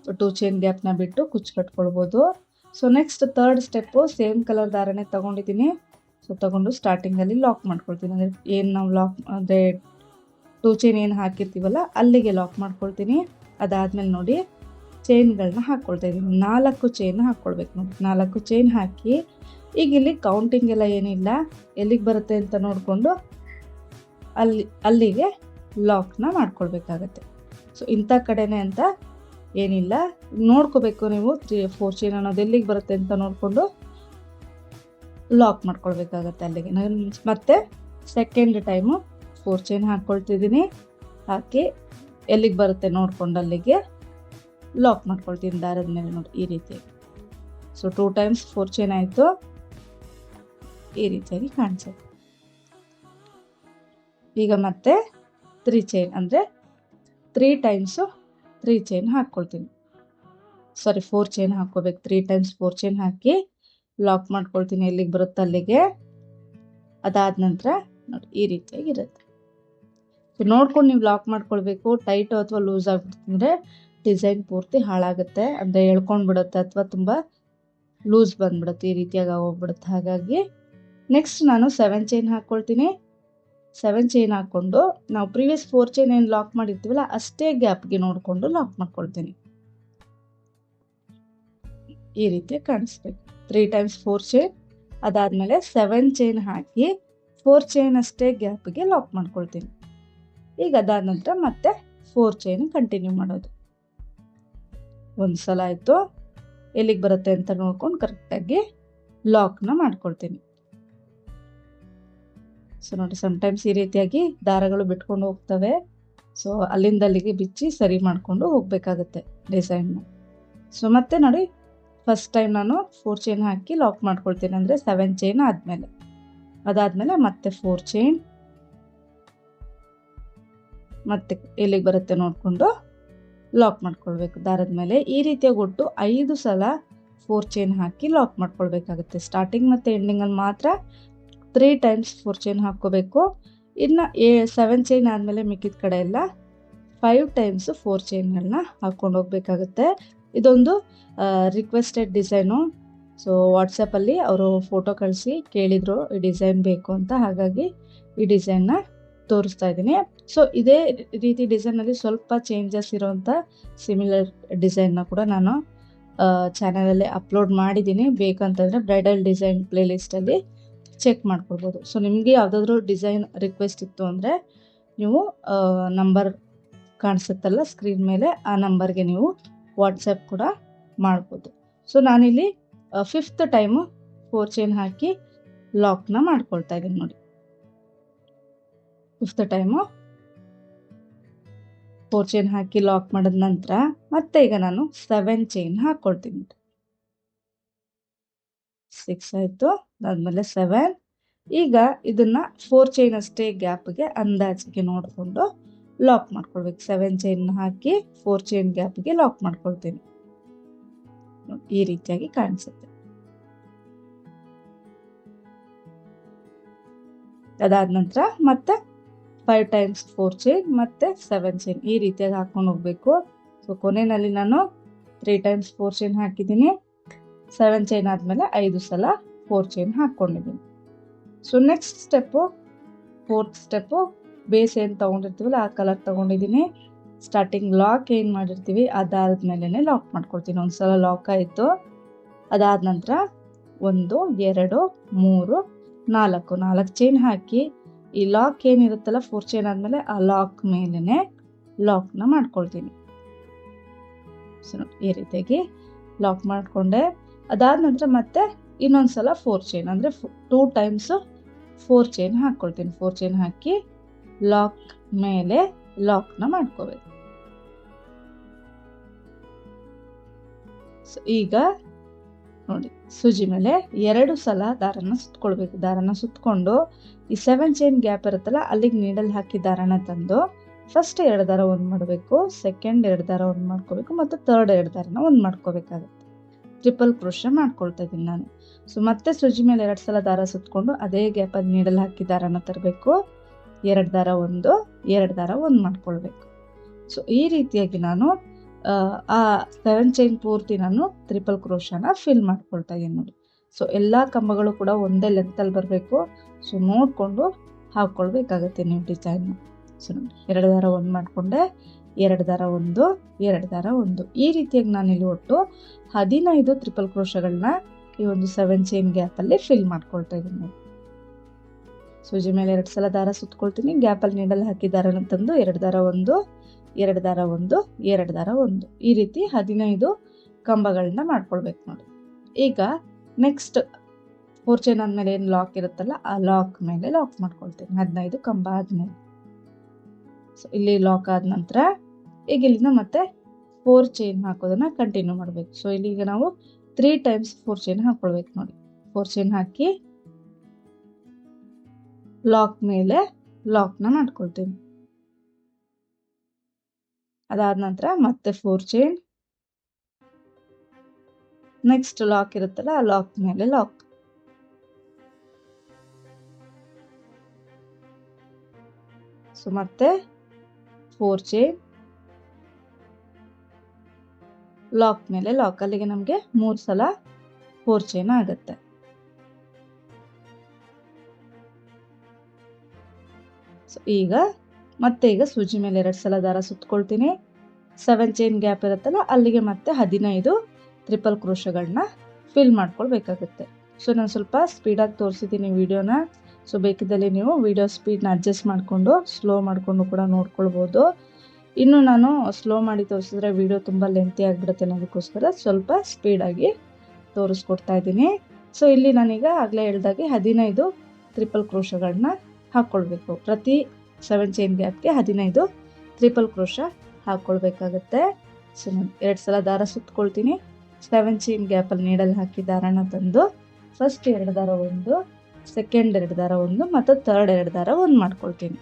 [SPEAKER 1] 2 ಚೈನ್ ಗ್ಯಾಪ್ನ ಬಿಟ್ಟು ಕುಚ್ಚು ಕಟ್ಕೊಳ್ಬೋದು. So next 3rd step same colour ದಾರನೇ ತೊಗೊಂಡಿದ್ದೀನಿ. ಸೊ ತೊಗೊಂಡು ಸ್ಟಾರ್ಟಿಂಗಲ್ಲಿ ಲಾಕ್ ಮಾಡ್ಕೊಳ್ತೀನಿ. ಅಂದರೆ ಏನು ನಾವು ಲಾಕ್ ಅಂದರೆ 2 ಚೈನ್ ಏನು ಹಾಕಿರ್ತೀವಲ್ಲ ಅಲ್ಲಿಗೆ ಲಾಕ್ ಮಾಡ್ಕೊಳ್ತೀನಿ. ಅದಾದಮೇಲೆ ನೋಡಿ ಚೈನ್ಗಳನ್ನ ಹಾಕ್ಕೊಳ್ತಾ ಇದ್ದೀನಿ. 4 ಚೈನ್ ಹಾಕ್ಕೊಳ್ಬೇಕು ನೋಡಿ. 4 ಚೈನ್ ಹಾಕಿ ಈಗ ಇಲ್ಲಿ ಕೌಂಟಿಂಗ್ ಎಲ್ಲ ಏನಿಲ್ಲ, ಎಲ್ಲಿಗೆ ಬರುತ್ತೆ ಅಂತ ನೋಡಿಕೊಂಡು ಅಲ್ಲಿಗೆ ಲಾಕ್ನ ಮಾಡ್ಕೊಳ್ಬೇಕಾಗತ್ತೆ. ಸೊ ಇಂಥ ಕಡೆನೇ ಅಂತ ಏನಿಲ್ಲ, ನೋಡ್ಕೋಬೇಕು ನೀವು 3-4 ಚೈನ್ ಅನ್ನೋದು ಎಲ್ಲಿಗೆ ಬರುತ್ತೆ ಅಂತ ನೋಡಿಕೊಂಡು ಲಾಕ್ ಮಾಡ್ಕೊಳ್ಬೇಕಾಗತ್ತೆ ಅಲ್ಲಿಗೆ. ನಾನು ಮತ್ತೆ ಸೆಕೆಂಡ್ ಟೈಮು 4 ಚೈನ್ ಹಾಕ್ಕೊಳ್ತಿದ್ದೀನಿ. ಹಾಕಿ ಎಲ್ಲಿಗೆ ಬರುತ್ತೆ ನೋಡ್ಕೊಂಡು ಅಲ್ಲಿಗೆ ಲಾಕ್ ಮಾಡ್ಕೊಳ್ತೀನಿ ದಾರದ ಮೇಲೆ ನೋಡಿ ಈ ರೀತಿಯಾಗಿ. ಸೊ 2 ಟೈಮ್ಸ್ 4 ಚೈನ್ ಆಯಿತು. ಈ ರೀತಿಯಾಗಿ ಕಾಣಿಸುತ್ತೆ. ಈಗ ಮತ್ತೆ 3 ಚೈನ್ ಅಂದರೆ 3 ಟೈಮ್ಸು 3 ಚೈನ್ ಹಾಕ್ಕೊಳ್ತೀನಿ. 4 ಚೈನ್ ಹಾಕ್ಕೋಬೇಕು. 3 ಟೈಮ್ಸ್ 4 ಚೈನ್ ಹಾಕಿ ಲಾಕ್ ಮಾಡ್ಕೊಳ್ತೀನಿ ಎಲ್ಲಿಗೆ ಬರುತ್ತೆ ಅಲ್ಲಿಗೆ. ಅದಾದ ನಂತರ ನೋಡಿ ಈ ರೀತಿಯಾಗಿರುತ್ತೆ. ಸೊ ನೋಡ್ಕೊಂಡು ನೀವು ಲಾಕ್ ಮಾಡ್ಕೊಳ್ಬೇಕು. ಟೈಟು ಅಥವಾ ಲೂಸ್ ಆಗಿಬಿಡ್ತಂದರೆ ಡಿಸೈನ್ ಪೂರ್ತಿ ಹಾಳಾಗುತ್ತೆ, ಅಂದರೆ ಎಳ್ಕೊಂಡು ಬಿಡುತ್ತೆ ಅಥವಾ ತುಂಬ ಲೂಸ್ ಬಂದ್ಬಿಡುತ್ತೆ, ಈ ರೀತಿಯಾಗಿ ಹೋಗ್ಬಿಡುತ್ತೆ. ಹಾಗಾಗಿ ನೆಕ್ಸ್ಟ್ ನಾನು 7 ಚೈನ್ ಹಾಕ್ಕೊಳ್ತೀನಿ. 7 ಚೈನ್ ಹಾಕ್ಕೊಂಡು ನಾವು ಪ್ರೀವಿಯಸ್ 4 ಚೈನ್ ಏನು ಲಾಕ್ ಮಾಡಿರ್ತೀವಲ್ಲ ಅಷ್ಟೇ ಗ್ಯಾಪ್ಗೆ ನೋಡಿಕೊಂಡು ಲಾಕ್ ಮಾಡ್ಕೊಳ್ತೀನಿ. ಈ ರೀತಿ ಕಾಣಿಸ್ಬೇಕು. 3 ಟೈಮ್ಸ್ 4 ಚೈನ್, ಅದಾದಮೇಲೆ 7 ಚೈನ್ ಹಾಕಿ 4 ಚೈನ್ ಅಷ್ಟೇ ಗ್ಯಾಪ್ಗೆ ಲಾಕ್ ಮಾಡ್ಕೊಳ್ತೀನಿ. ಈಗ ಅದಾದ ನಂತರ ಮತ್ತೆ 4 ಚೈನ್ ಕಂಟಿನ್ಯೂ ಮಾಡೋದು. ಒಂದು ಸಲ ಆಯಿತು, ಎಲ್ಲಿಗೆ ಬರುತ್ತೆ ಅಂತ ನೋಡ್ಕೊಂಡು ಕರೆಕ್ಟಾಗಿ ಲಾಕ್ನ ಮಾಡ್ಕೊಳ್ತೀನಿ. ಸೊ ನೋಡಿ ಸಮ್ಟೈಮ್ಸ್ ಈ ರೀತಿಯಾಗಿ ದಾರಗಳು ಬಿಟ್ಕೊಂಡು ಹೋಗ್ತವೆ. ಸೊ ಅಲ್ಲಿಂದ ಅಲ್ಲಿಗೆ ಬಿಚ್ಚಿ ಸರಿ ಮಾಡಿಕೊಂಡು ಹೋಗಬೇಕಾಗುತ್ತೆ ಡಿಸೈನ್ನ. ಸೊ ಮತ್ತೆ ನೋಡಿ ಫಸ್ಟ್ ಟೈಮ್ ನಾನು 4 ಚೈನ್ ಹಾಕಿ ಲಾಕ್ ಮಾಡ್ಕೊಳ್ತೀನಿ, ಅಂದರೆ 7 ಚೈನ್ ಆದಮೇಲೆ. ಅದಾದಮೇಲೆ ಮತ್ತೆ 4 ಚೈನ್, ಮತ್ತೆ ಎಲ್ಲಿಗೆ ಬರುತ್ತೆ ನೋಡಿಕೊಂಡು ಲಾಕ್ ಮಾಡ್ಕೊಳ್ಬೇಕು ದಾರದ ಮೇಲೆ. ಈ ರೀತಿಯಾಗಿ ಒಟ್ಟು 5 ಸಲ 4 ಚೈನ್ ಹಾಕಿ ಲಾಕ್ ಮಾಡ್ಕೊಳ್ಬೇಕಾಗುತ್ತೆ. ಸ್ಟಾರ್ಟಿಂಗ್ ಮತ್ತು ಎಂಡಿಂಗಲ್ಲಿ ಮಾತ್ರ 3 ಟೈಮ್ಸ್ 4 ಚೈನ್ ಹಾಕ್ಕೋಬೇಕು. ಇನ್ನು 7 ಚೈನ್ ಆದಮೇಲೆ ಮಿಕ್ಕಿದ ಕಡೆ ಎಲ್ಲ 5 ಟೈಮ್ಸ್ 4 ಚೈನ್ಗಳನ್ನ ಹಾಕ್ಕೊಂಡು ಹೋಗ್ಬೇಕಾಗುತ್ತೆ. ಇದೊಂದು ರಿಕ್ವೆಸ್ಟೆಡ್ ಡಿಸೈನು. ಸೊ ವಾಟ್ಸಪ್ಪಲ್ಲಿ ಅವರು ಫೋಟೋ ಕಳಿಸಿ ಕೇಳಿದರು ಈ ಡಿಸೈನ್ ಬೇಕು ಅಂತ, ಹಾಗಾಗಿ ಈ ಡಿಸೈನ್ನ ತೋರಿಸ್ತಾ ಇದ್ದೀನಿ. ಸೊ ಇದೇ ರೀತಿ ಡಿಸೈನಲ್ಲಿ ಸ್ವಲ್ಪ ಚೇಂಜಸ್ ಇರೋವಂಥ ಸಿಮಿಲರ್ ಡಿಸೈನ್ನ ಕೂಡ ನಾನು ಚಾನಲಲ್ಲಿ ಅಪ್ಲೋಡ್ ಮಾಡಿದ್ದೀನಿ. ಬೇಕಂತಂದರೆ ಬ್ರೈಡಲ್ ಡಿಸೈನ್ ಪ್ಲೇಲಿಸ್ಟಲ್ಲಿ ಚೆಕ್ ಮಾಡ್ಕೊಳ್ಬೋದು. ಸೊ ನಿಮಗೆ ಯಾವುದಾದ್ರೂ ಡಿಸೈನ್ ರಿಕ್ವೆಸ್ಟ್ ಇತ್ತು ಅಂದರೆ ನೀವು ನಂಬರ್ ಕಾಣಿಸುತ್ತಲ್ಲ ಸ್ಕ್ರೀನ್ ಮೇಲೆ, ಆ ನಂಬರ್ಗೆ ನೀವು ವಾಟ್ಸಪ್ ಕೂಡ ಮಾಡ್ಬೋದು. ಸೊ ನಾನಿಲ್ಲಿ 5th ಟೈಮು 4 ಚೈನ್ ಹಾಕಿ ಲಾಕ್ನ ಮಾಡ್ಕೊಳ್ತಾ ಇದ್ದೀನಿ ನೋಡಿ. 5th ಟೈಮು 4 ಚೈನ್ ಹಾಕಿ ಲಾಕ್ ಮಾಡಿದ ನಂತರ ಮತ್ತೆ ಈಗ ನಾನು 7 ಚೈನ್ ಹಾಕ್ಕೊಳ್ತೀನಿ. 6 ಆಯಿತು, ಅದಾದಮೇಲೆ 7. ಈಗ ಇದನ್ನು 4 ಚೈನ್ ಅಷ್ಟೇ ಗ್ಯಾಪ್ಗೆ ಅಂದಾಜಿಗೆ ನೋಡಿಕೊಂಡು ಲಾಕ್ ಮಾಡ್ಕೊಳ್ಬೇಕು. 7 ಚೈನ್ ಹಾಕಿ 4 ಚೈನ್ ಗ್ಯಾಪ್ಗೆ ಲಾಕ್ ಮಾಡ್ಕೊಳ್ತೀನಿ. ಈ ರೀತಿಯಾಗಿ ಕಾಣಿಸುತ್ತೆ. ಅದಾದ ನಂತರ ಮತ್ತೆ 5 ಟೈಮ್ಸ್ 4 ಚೈನ್ ಮತ್ತೆ 7 ಚೈನ್ ಈ ರೀತಿಯಾಗಿ ಹಾಕೊಂಡು ಹೋಗ್ಬೇಕು. ಸೊ ಕೊನೆಯಲ್ಲಿ ನಾನು 3 ಟೈಮ್ಸ್ 4 ಚೈನ್ ಹಾಕಿದ್ದೀನಿ. 7 ಚೈನ್ ಆದ್ಮೇಲೆ 5 ಸಲ 4 ಚೈನ್ ಹಾಕೊಂಡಿದ್ದೀನಿ. So next step, 4th step, base ಏನು ತಗೊಂಡಿರ್ತೀವಲ್ಲ ಆ ಕಲರ್ ತಗೊಂಡಿದ್ದೀನಿ. ಸ್ಟಾರ್ಟಿಂಗ್ ಲಾಕ್ ಏನು ಮಾಡಿರ್ತೀವಿ ಅದಾದ ಮೇಲೆನೆ ಲಾಕ್ ಮಾಡ್ಕೊಳ್ತೀನಿ. ಒಂದ್ಸಲ ಲಾಕ್ ಆಯಿತು. ಅದಾದ ನಂತರ 1 2 3 4 ಚೈನ್ ಹಾಕಿ ಈ ಲಾಕ್ ಏನಿರುತ್ತಲ್ಲ 4 ಚೈನ್ ಆದ್ಮೇಲೆ ಆ ಲಾಕ್ ಮೇಲೆನೆ ಲಾಕ್ನ ಮಾಡ್ಕೊಳ್ತೀನಿ. ಸೊ ಈ ರೀತಿಯಾಗಿ ಲಾಕ್ ಮಾಡಿಕೊಂಡೆ. ಅದಾದ ನಂತರ ಮತ್ತೆ ಇನ್ನೊಂದ್ಸಲ 4 ಚೈನ್ ಅಂದರೆ 2 ಟೈಮ್ಸ್ 4 ಚೈನ್ ಹಾಕ್ಕೊಳ್ತೀನಿ. 4 ಚೈನ್ ಹಾಕಿ ಲಾಕ್ ಮೇಲೆ ಲಾಕ್ನ ಮಾಡ್ಕೋಬೇಕು. ಸೊ ಈಗ ನೋಡಿ ಸೂಜಿ ಮೇಲೆ 2 ಸಲ ದಾರನ ಸುತ್ಕೊಳ್ಬೇಕು. ದಾರನ ಸುತ್ಕೊಂಡು ಈ 7 ಚೈನ್ ಗ್ಯಾಪ್ ಇರುತ್ತಲ್ಲ ಅಲ್ಲಿಗೆ ನೀಡಲ್ ಹಾಕಿ ದಾರನ ತಂದು ಫಸ್ಟ್ 2 ದಾರ ಒಂದು ಮಾಡಬೇಕು, ಸೆಕೆಂಡ್ 2 ದಾರ ಒಂದು ಮಾಡ್ಕೋಬೇಕು ಮತ್ತು ಥರ್ಡ್ 2 ದಾರನ ಒಂದು ಮಾಡ್ಕೋಬೇಕಾಗುತ್ತೆ. ಟ್ರಿಪಲ್ ಕ್ರೋಶೆ ಮಾಡ್ಕೊಳ್ತಾ ಇದ್ದೀನಿ ನಾನು. ಸೊ ಮತ್ತೆ ಸೂಜಿ ಮೇಲೆ 2 ಸಲ ದಾರ ಸುತ್ಕೊಂಡು ಅದೇ ಗ್ಯಾಪಲ್ಲಿ ನೀಡಲ್ ಹಾಕಿ ದಾರನ ತರಬೇಕು. 2 ದಾರ ಒಂದು 2 ದಾರ ಒಂದು ಮಾಡ್ಕೊಳ್ಬೇಕು. ಸೊ ಈ ರೀತಿಯಾಗಿ ನಾನು ಆ 7 ಚೈನ್ ಪೂರ್ತಿ ನಾನು ಟ್ರಿಪಲ್ ಕ್ರೋಶನ ಫಿಲ್ ಮಾಡ್ಕೊಳ್ತಾ ಇದ್ದೀನಿ ನೋಡಿ. ಸೊ ಎಲ್ಲ ಕಂಬಗಳು ಕೂಡ ಒಂದೇ ಲೆಂತಲ್ಲಿ ಬರಬೇಕು. ಸೊ ನೋಡಿಕೊಂಡು ಹಾಕ್ಕೊಳ್ಬೇಕಾಗತ್ತೆ ನೀವು ಡಿಸೈನ್ನ. ಸೊ ನೋಡಿ 2 ದಾರ ಒಂದು ಮಾಡಿಕೊಂಡೆ, 2 ದಾರ ಒಂದು 2 ದಾರ ಒಂದು ಈ ರೀತಿಯಾಗಿ ನಾನಿಲ್ಲಿ ಒಟ್ಟು 15 ಟ್ರಿಪಲ್ ಕ್ರೋಶಗಳನ್ನ ಈ ಒಂದು 7 ಚೈನ್ ಗ್ಯಾಪಲ್ಲಿ ಫಿಲ್ ಮಾಡ್ಕೊಳ್ತಾ ಇದ್ದೀನಿ ನೋಡಿ. ಸೂಜಿ ಮೇಲೆ 2 ಸಲ ದಾರ ಸುತ್ಕೊಳ್ತೀನಿ, ಗ್ಯಾಪಲ್ಲಿ ನೀಡಲ್ ಹಾಕಿ ದಾರನ ತಂದು 2 ದಾರ ಒಂದು 2 ದಾರ ಒಂದು 2 ದಾರ ಒಂದು ಈ ರೀತಿ 15 ಕಂಬಗಳನ್ನ ಮಾಡ್ಕೊಳ್ಬೇಕು ನೋಡಿ. ಈಗ ನೆಕ್ಸ್ಟ್ 4 ಚೈನ್ ಆದ್ಮೇಲೆ ಏನು ಲಾಕ್ ಇರುತ್ತಲ್ಲ ಆ ಲಾಕ್ ಮೇಲೆ ಲಾಕ್ ಮಾಡ್ಕೊಳ್ತೀನಿ 15 ಕಂಬ ಆದ್ಮೇಲೆ. ಸೊ ಇಲ್ಲಿ ಲಾಕ್ ಆದ ನಂತರ ಈಗ ಇಲ್ಲಿಂದ ಮತ್ತೆ 4 ಚೈನ್ ಹಾಕೋದನ್ನ ಕಂಟಿನ್ಯೂ ಮಾಡಬೇಕು. ಸೊ ಇಲ್ಲಿಗ ನಾವು 3 ಟೈಮ್ಸ್ 4 ಚೈನ್ ಹಾಕೊಳ್ಬೇಕು ನೋಡಿ. 4 ಚೈನ್ ಹಾಕಿ ಲಾಕ್ ಮೇಲೆ ಲಾಕ್ನ ಮಾಡ್ಕೊಳ್ತೀನಿ. ಅದಾದ ನಂತರ ಮತ್ತೆ 4 ಚೈನ್, ನೆಕ್ಸ್ಟ್ ಲಾಕ್ ಇರುತ್ತಲ್ಲ ಆ ಲಾಕ್ ಮೇಲೆ ಲಾಕ್. ಸೊ ಮತ್ತೆ 4 ಚೈನ್, ಲಾಕ್ ಮೇಲೆ ಲಾಕ್. ಅಲ್ಲಿಗೆ ನಮಗೆ 3 ಸಲ 4 ಚೈನ್ ಆಗುತ್ತೆ. ಸೊ ಈಗ ಸೂಜಿ ಮೇಲೆ 2 ಸಲ ದಾರ ಸುತ್ಕೊಳ್ತೀನಿ. 7 ಚೈನ್ ಗ್ಯಾಪ್ ಇರುತ್ತಲ್ಲ ಅಲ್ಲಿಗೆ ಮತ್ತೆ 15 ಟ್ರಿಪಲ್ ಕ್ರೋಶಗಳನ್ನ ಫಿಲ್ ಮಾಡ್ಕೊಳ್ಬೇಕಾಗುತ್ತೆ. ಸೊ ನಾನು ಸ್ವಲ್ಪ ಸ್ಪೀಡಾಗಿ ತೋರಿಸಿದ್ದೀನಿ ವಿಡಿಯೋನ. ಸೊ ಬೇಕಿದ್ದಲ್ಲಿ ನೀವು ವಿಡಿಯೋ ಸ್ಪೀಡ್ನ ಅಡ್ಜಸ್ಟ್ ಮಾಡಿಕೊಂಡು ಸ್ಲೋ ಮಾಡಿಕೊಂಡು ಕೂಡ ನೋಡ್ಕೊಳ್ಬೋದು. ಇನ್ನು ನಾನು ಸ್ಲೋ ಮಾಡಿ ತೋರಿಸಿದ್ರೆ ವಿಡಿಯೋ ತುಂಬ ಲೆಂತಿ ಆಗಿಬಿಡುತ್ತೆ ಅನ್ನೋದಕ್ಕೋಸ್ಕರ ಸ್ವಲ್ಪ ಸ್ಪೀಡಾಗಿ ತೋರಿಸ್ಕೊಡ್ತಾ ಇದ್ದೀನಿ. ಸೊ ಇಲ್ಲಿ ನಾನೀಗ ಆಗಲೇ ಹೇಳ್ದಾಗೆ 15 ಟ್ರಿಪಲ್ ಕ್ರೋಶಗಳನ್ನ ಹಾಕ್ಕೊಳ್ಬೇಕು. ಪ್ರತಿ 7 ಚೈನ್ ಗ್ಯಾಪ್ಗೆ 15 ಟ್ರಿಪಲ್ ಕ್ರೋಶ ಹಾಕ್ಕೊಳ್ಬೇಕಾಗತ್ತೆ. ಸೊ ನಾನು 2 ಸಲ ದಾರ ಸುತ್ಕೊಳ್ತೀನಿ. 7 ಚೈನ್ ಗ್ಯಾಪಲ್ಲಿ ನೀಡಲ್ ಹಾಕಿ ದಾರನ ತಂದು ಫಸ್ಟ್ 2 ದಾರ ಒಂದು, ಸೆಕೆಂಡ್ 2 ದಾರ ಒಂದು ಮತ್ತು ಥರ್ಡ್ 2 ದಾರ ಒಂದು ಮಾಡ್ಕೊಳ್ತೀನಿ.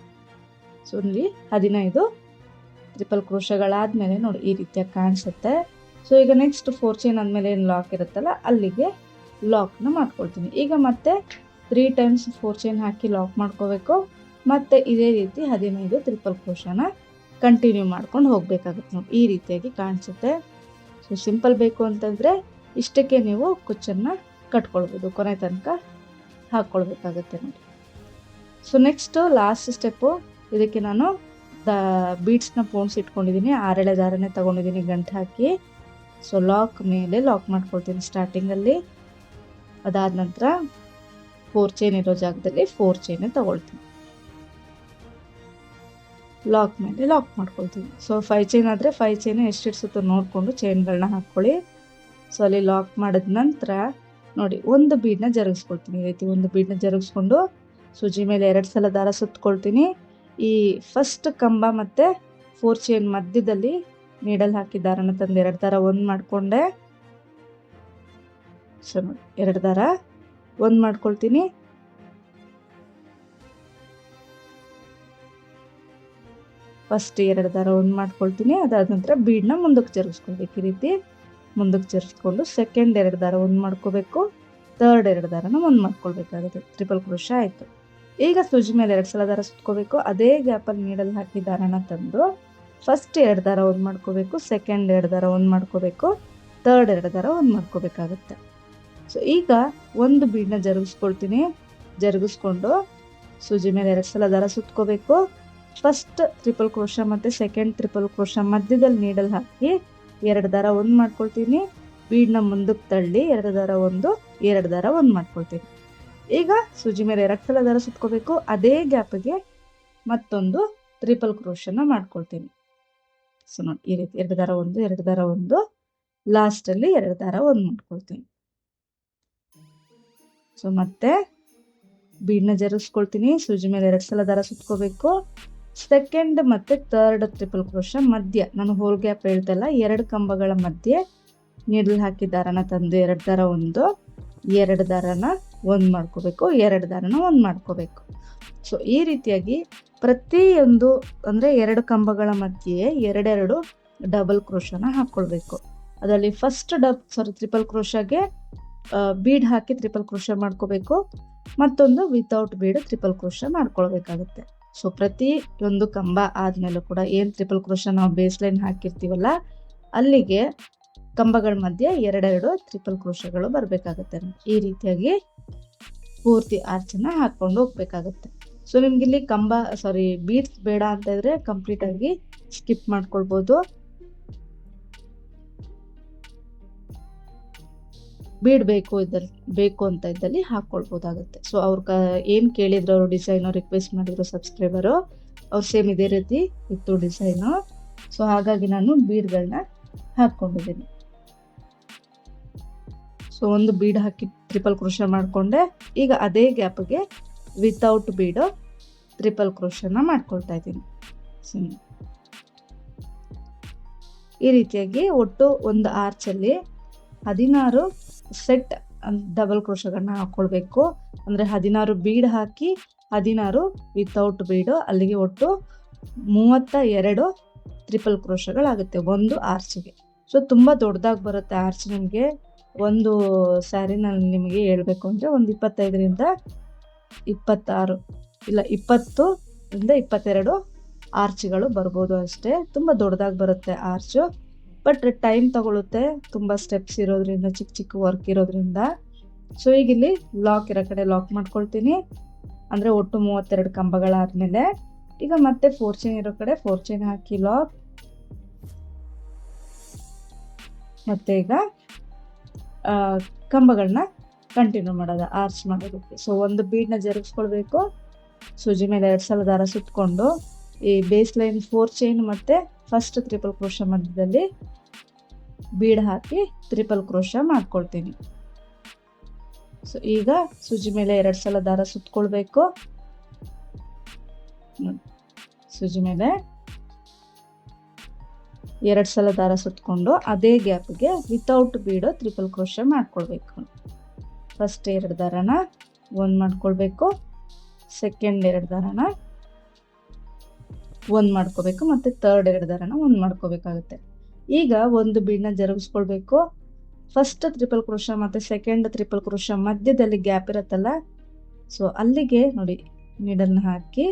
[SPEAKER 1] ಸೊ ಇಲ್ಲಿ 15 ಟ್ರಿಪಲ್ ಕ್ರೋಶಗಳಾದಮೇಲೆ ನೋಡಿ ಈ ರೀತಿಯಾಗಿ ಕಾಣಿಸುತ್ತೆ. ಸೊ ಈಗ ನೆಕ್ಸ್ಟ್ 4 ಚೈನ್ ಆದಮೇಲೆ ಏನು ಲಾಕ್ ಇರುತ್ತಲ್ಲ ಅಲ್ಲಿಗೆ ಲಾಕ್ನ ಮಾಡ್ಕೊಳ್ತೀನಿ. ಈಗ ಮತ್ತೆ 3 ಟೈಮ್ಸ್ 4 ಚೈನ್ ಹಾಕಿ ಲಾಕ್ ಮಾಡ್ಕೋಬೇಕು. ಮತ್ತು ಇದೇ ರೀತಿ 15 ಟ್ರಿಪಲ್ ಕ್ರೋಶನ ಕಂಟಿನ್ಯೂ ಮಾಡ್ಕೊಂಡು ಹೋಗಬೇಕಾಗುತ್ತೆ ನೋಡಿ. ಈ ರೀತಿಯಾಗಿ ಕಾಣಿಸುತ್ತೆ. ಸೊ ಸಿಂಪಲ್ ಬೇಕು ಅಂತಂದರೆ ಇಷ್ಟಕ್ಕೆ ನೀವು ಕುಚ್ಚನ್ನು ಕಟ್ಕೊಳ್ಬೋದು, ಕೊನೆ ತನಕ ಹಾಕ್ಕೊಳ್ಬೇಕಾಗತ್ತೆ ನೋಡಿ. ಸೊ ನೆಕ್ಸ್ಟ್ ಲಾಸ್ಟ್ ಸ್ಟೆಪ್ಪು, ಇದಕ್ಕೆ ನಾನು ಬೀಡ್ಸ್ನ ಪೋಣಿಸಿ ಇಟ್ಕೊಂಡಿದ್ದೀನಿ. 6 ಎಳೆ ದಾರನೇ ತೊಗೊಂಡಿದ್ದೀನಿ ಗಂಟು ಹಾಕಿ. ಸೊ ಲಾಕ್ ಮೇಲೆ ಲಾಕ್ ಮಾಡ್ಕೊಳ್ತೀನಿ ಸ್ಟಾರ್ಟಿಂಗಲ್ಲಿ. ಅದಾದ ನಂತರ 4 ಚೈನ್ ಇರೋ ಜಾಗದಲ್ಲಿ 4 ಚೈನೇ ತಗೊಳ್ತೀನಿ, ಲಾಕ್ ಮೇಲೆ ಲಾಕ್ ಮಾಡ್ಕೊಳ್ತೀನಿ. ಸೊ 5 ಚೈನ್ ಆದರೆ 5 ಚೈನ್ ಎಷ್ಟಿಡ್ಸುತ್ತೋ ನೋಡಿಕೊಂಡು ಚೈನ್ಗಳನ್ನ ಹಾಕ್ಕೊಳ್ಳಿ. ಸೊ ಅಲ್ಲಿ ಲಾಕ್ ಮಾಡಿದ ನಂತರ ನೋಡಿ ಒಂದು ಬೀಡನ್ನ ಜರುಗಿಸ್ಕೊಳ್ತೀನಿ. ಈ ರೀತಿ ಒಂದು ಬೀಡನ್ನ ಜರುಗಿಸ್ಕೊಂಡು ಸೂಜಿ ಮೇಲೆ 2 ಸಲ ದಾರ ಸುತ್ಕೊಳ್ತೀನಿ. ಈ ಫಸ್ಟ್ ಕಂಬ ಮತ್ತು 4 ಚೈನ್ ಮಧ್ಯದಲ್ಲಿ ನೀಡಲ್ ಹಾಕಿ ದಾರನ ತಂದು 2 ದಾರ ಒಂದು ಮಾಡಿಕೊಂಡೆ. ಸೊ ನೋಡಿ 2 ದಾರ ಒಂದು ಮಾಡ್ಕೊಳ್ತೀನಿ. ಫಸ್ಟ್ 2 ದಾರ ಒಂದು ಮಾಡ್ಕೊಳ್ತೀನಿ. ಅದಾದ ನಂತರ ಬೀಡನ್ನ ಮುಂದಕ್ಕೆ ಜರುಗಿಸ್ಕೊಳ್ಬೇಕು. ಈ ರೀತಿ ಮುಂದಕ್ಕೆ ಜರಿಸ್ಕೊಂಡು ಸೆಕೆಂಡ್ 2 ದಾರ ಒಂದು ಮಾಡ್ಕೋಬೇಕು, ಥರ್ಡ್ 2 ದಾರನ ಒಂದು ಮಾಡ್ಕೊಳ್ಬೇಕಾಗುತ್ತೆ. ಟ್ರಿಪಲ್ ಕ್ರೋಶಾ ಆಯಿತು. ಈಗ ಸೂಜಿ ಮೇಲೆ 2 ಸಲ ದಾರ ಸುತ್ಕೋಬೇಕು. ಅದೇ ಗ್ಯಾಪಲ್ಲಿ ನೀಡಲ್ ಹಾಕಿ ದಾರನ ತಂದು ಫಸ್ಟ್ 2 ದಾರ ಒಂದು ಮಾಡ್ಕೋಬೇಕು, ಸೆಕೆಂಡ್ 2 ದಾರ ಒಂದು ಮಾಡ್ಕೋಬೇಕು, ಥರ್ಡ್ 2 ದಾರ ಒಂದು ಮಾಡ್ಕೋಬೇಕಾಗುತ್ತೆ. ಸೊ ಈಗ ಒಂದು ಬೀಡನ್ನ ಜರುಗಿಸ್ಕೊಂಡು ಸೂಜಿ ಮೇಲೆ 2 ಸಲ ದಾರ ಸುತ್ಕೋಬೇಕು. ಫಸ್ಟ್ ಟ್ರಿಪಲ್ ಕ್ರೋಶಾ ಮತ್ತು ಸೆಕೆಂಡ್ ಟ್ರಿಪಲ್ ಕ್ರೋಶಾ ಮಧ್ಯದಲ್ಲಿ ನೀಡಲ್ ಹಾಕಿ 2 ದಾರ ಒಂದು ಮಾಡ್ಕೊಳ್ತೀನಿ. ಬೀಡನ್ನ ಮುಂದಕ್ಕೆ ತಳ್ಳಿ 2 ದಾರ ಒಂದು 2 ದಾರ ಒಂದು ಮಾಡ್ಕೊಳ್ತೀನಿ. ಈಗ ಸೂಜಿ ಮೇಲೆ 2 ಸಲ ದಾರ ಸುತ್ಕೋಬೇಕು. ಅದೇ ಗ್ಯಾಪಿಗೆ ಮತ್ತೊಂದು ಟ್ರಿಪಲ್ ಕ್ರೋಶನ ಮಾಡ್ಕೊಳ್ತೀನಿ. ಸೊ ನೋಡಿ ಈ ರೀತಿ 2 ದಾರ ಒಂದು 2 ದಾರ ಒಂದು, ಲಾಸ್ಟಲ್ಲಿ 2 ದಾರ ಒಂದು ಮಾಡ್ಕೊಳ್ತೀನಿ. ಸೊ ಮತ್ತೆ ಬೀಡನ್ನ ಜರುಗಿಸ್ಕೊಳ್ತೀನಿ. ಸೂಜಿ ಮೇಲೆ 2 ಸಲ ದಾರ ಸುತ್ಕೋಬೇಕು. ಸೆಕೆಂಡ್ ಮತ್ತು ಥರ್ಡ್ ಟ್ರಿಪಲ್ ಕ್ರೋಶಾ ಮಧ್ಯ, ನಾನು ಹೋಲ್ ಗ್ಯಾಪ್ ಹೇಳ್ತಲ್ಲ, 2 ಕಂಬಗಳ ಮಧ್ಯೆ ನೀಡಲ್ ಹಾಕಿ ದಾರನ ತಂದು 2 ದಾರ ಒಂದು 2 ದಾರನ ಒಂದು ಮಾಡ್ಕೋಬೇಕು, 2 ದಾರನ ಒಂದು ಮಾಡ್ಕೋಬೇಕು. ಸೊ ಈ ರೀತಿಯಾಗಿ ಪ್ರತಿಯೊಂದು ಅಂದರೆ 2 ಕಂಬಗಳ ಮಧ್ಯೆ 2 ಡಬಲ್ ಕ್ರೋಶಾನ ಹಾಕ್ಕೊಳ್ಬೇಕು. ಅದರಲ್ಲಿ ಫಸ್ಟ್ ಟ್ರಿಪಲ್ ಕ್ರೋಶಾಗೆ ಬೀಡ್ ಹಾಕಿ ಟ್ರಿಪಲ್ ಕ್ರೋಶಾ ಮಾಡ್ಕೋಬೇಕು, ಮತ್ತೊಂದು ವಿತೌಟ್ ಬೀಡ್ ಟ್ರಿಪಲ್ ಕ್ರೋಶಾ ಮಾಡ್ಕೊಳ್ಬೇಕಾಗುತ್ತೆ. ಸೊ ಪ್ರತಿಯೊಂದು ಕಂಬ ಆದಮೇಲೂ ಕೂಡ ಏನು ಟ್ರಿಪಲ್ ಕ್ರೋಶಾ ನಾವು ಬೇಸ್ ಲೈನ್ ಹಾಕಿರ್ತೀವಲ್ಲ ಅಲ್ಲಿಗೆ ಕಂಬಗಳ ಮಧ್ಯೆ 2 ಟ್ರಿಪಲ್ ಕ್ರೋಶಾಗಳು ಬರಬೇಕಾಗುತ್ತೆ. ಈ ರೀತಿಯಾಗಿ ಪೂರ್ತಿ ಆರ್ಚನ್ನ ಹಾಕ್ಕೊಂಡು ಹೋಗ್ಬೇಕಾಗುತ್ತೆ. ಸೊ ನಿಮ್ಗೆ ಇಲ್ಲಿ ಬೀಡ್ಸ್ ಬೇಡ ಅಂತ ಇದ್ರೆ ಕಂಪ್ಲೀಟ್ ಆಗಿ ಸ್ಕಿಪ್ ಮಾಡ್ಕೊಳ್ಬೋದು. ಬೀಡ್ ಬೇಕು ಅಂತ ಇದ್ದಲ್ಲಿ ಹಾಕ್ಕೊಳ್ಬೋದಾಗುತ್ತೆ. ಸೊ ಏನು ಕೇಳಿದ್ರು ಅವರು ಡಿಸೈನು ರಿಕ್ವೆಸ್ಟ್ ಮಾಡಿದ್ರು ಸಬ್ಸ್ಕ್ರೈಬರು, ಅವ್ರು ಸೇಮ್ ಇದೇ ರೀತಿ ಇತ್ತು ಡಿಸೈನು. ಸೊ ಹಾಗಾಗಿ ನಾನು ಬೀಡ್ಗಳನ್ನ ಹಾಕ್ಕೊಂಡಿದ್ದೀನಿ. ಸೊ ಒಂದು ಬೀಡ್ ಹಾಕಿ ಟ್ರಿಪಲ್ ಕ್ರೋಶಾ ಮಾಡಿಕೊಂಡೆ. ಈಗ ಅದೇ ಗ್ಯಾಪ್ಗೆ ವಿತೌಟ್ ಬೀಡು ಟ್ರಿಪಲ್ ಕ್ರೋಶಾನ ಮಾಡ್ಕೊಳ್ತಾ ಇದ್ದೀನಿ. ಈ ರೀತಿಯಾಗಿ ಒಟ್ಟು ಒಂದು ಆರ್ಚಲ್ಲಿ 16 ಸೆಟ್ ಡಬಲ್ ಕ್ರೋಶಾಗಳನ್ನ ಹಾಕ್ಕೊಳ್ಬೇಕು. ಅಂದರೆ 16 ಬೀಡ್ ಹಾಕಿ 16 ವಿತೌಟ್ ಬೀಡು, ಅಲ್ಲಿಗೆ ಒಟ್ಟು 32 ಟ್ರಿಪಲ್ ಕ್ರೋಶಾಗಳಾಗುತ್ತೆ ಒಂದು ಆರ್ಚಿಗೆ. ಸೊ ತುಂಬ ದೊಡ್ಡದಾಗಿ ಬರುತ್ತೆ ಆರ್ಚ್. ನಿಮಗೆ ಒಂದು ಸ್ಯಾರಿನಲ್ಲಿ ನಿಮಗೆ ಹೇಳ್ಬೇಕು ಅಂದರೆ ಒಂದು 25ರಿಂದ 26 ಇಲ್ಲ 20ರಿಂದ 22 ಆರ್ಚ್ಗಳು ಬರ್ಬೋದು ಅಷ್ಟೇ. ತುಂಬ ದೊಡ್ಡದಾಗಿ ಬರುತ್ತೆ ಆರ್ಚು, ಬಟ್ ಟೈಮ್ ತಗೊಳುತ್ತೆ, ತುಂಬ ಸ್ಟೆಪ್ಸ್ ಇರೋದ್ರಿಂದ, ಚಿಕ್ಕ ವರ್ಕ್ ಇರೋದ್ರಿಂದ. ಸೊ ಈಗ ಇಲ್ಲಿ ಲಾಕ್ ಇರೋ ಕಡೆ ಲಾಕ್ ಮಾಡ್ಕೊಳ್ತೀನಿ. ಅಂದರೆ ಒಟ್ಟು 32 ಕಂಬಗಳಾದಮೇಲೆ ಈಗ ಮತ್ತೆ 4 ಚೈನ್ ಇರೋ ಕಡೆ 4 ಚೈನ್ ಹಾಕಿ ಲಾಕ್. ಮತ್ತೆ ಈಗ ಕಂಬಗಳನ್ನ ಕಂಟಿನ್ಯೂ ಮಾಡೋದು ಆರ್ಚ್ ಮಾಡೋದಕ್ಕೆ. ಸೊ ಒಂದು ಬೀಡನ್ನ ಜರುಗಿಸ್ಕೊಳ್ಬೇಕು. ಸೂಜಿ ಮೇಲೆ 2 ಸಲ ದಾರ ಸುತ್ಕೊಂಡು ಈ ಬೇಸ್ ಲೈನ್ 4 ಚೈನ್ ಮತ್ತು ಫಸ್ಟ್ ಟ್ರಿಪಲ್ ಕ್ರೋಶಾ ಮಧ್ಯದಲ್ಲಿ ಬೀಡ್ ಹಾಕಿ ಟ್ರಿಪಲ್ ಕ್ರೋಶಾ ಮಾಡ್ಕೊಳ್ತೀನಿ. ಸೊ ಈಗ ಸೂಜಿ ಮೇಲೆ 2 ಸಲ ದಾರ ಸುತ್ಕೊಳ್ಬೇಕು. ಸೂಜಿ ಮೇಲೆ 2 ಸಲ ದಾರ ಸುತ್ಕೊಂಡು ಅದೇ ಗ್ಯಾಪ್ಗೆ ವಿತೌಟ್ ಬೀಡು ಟ್ರಿಪಲ್ ಕ್ರೋಶಾ ಮಾಡ್ಕೊಳ್ಬೇಕು. ಫಸ್ಟ್ 2 ದಾರನ ಒಂದು ಮಾಡ್ಕೊಳ್ಬೇಕು, ಸೆಕೆಂಡ್ 2 ದಾರನ ಒಂದು ಮಾಡ್ಕೋಬೇಕು, ಮತ್ತು ಥರ್ಡ್ 2 ದಾರನ ಒಂದು ಮಾಡ್ಕೋಬೇಕಾಗುತ್ತೆ. ಈಗ ಒಂದು ಬೀಡನ್ನ ಜರುಗಿಸ್ಕೊಳ್ಬೇಕು. ಫಸ್ಟ್ ಟ್ರಿಪಲ್ ಕ್ರೋಶಾ ಮತ್ತು ಸೆಕೆಂಡ್ ಟ್ರಿಪಲ್ ಕ್ರೋಶಾ ಮಧ್ಯದಲ್ಲಿ ಗ್ಯಾಪ್ ಇರುತ್ತಲ್ಲ, ಸೊ ಅಲ್ಲಿಗೆ ನೋಡಿ ನೀಡಲ್ನ ಹಾಕಿ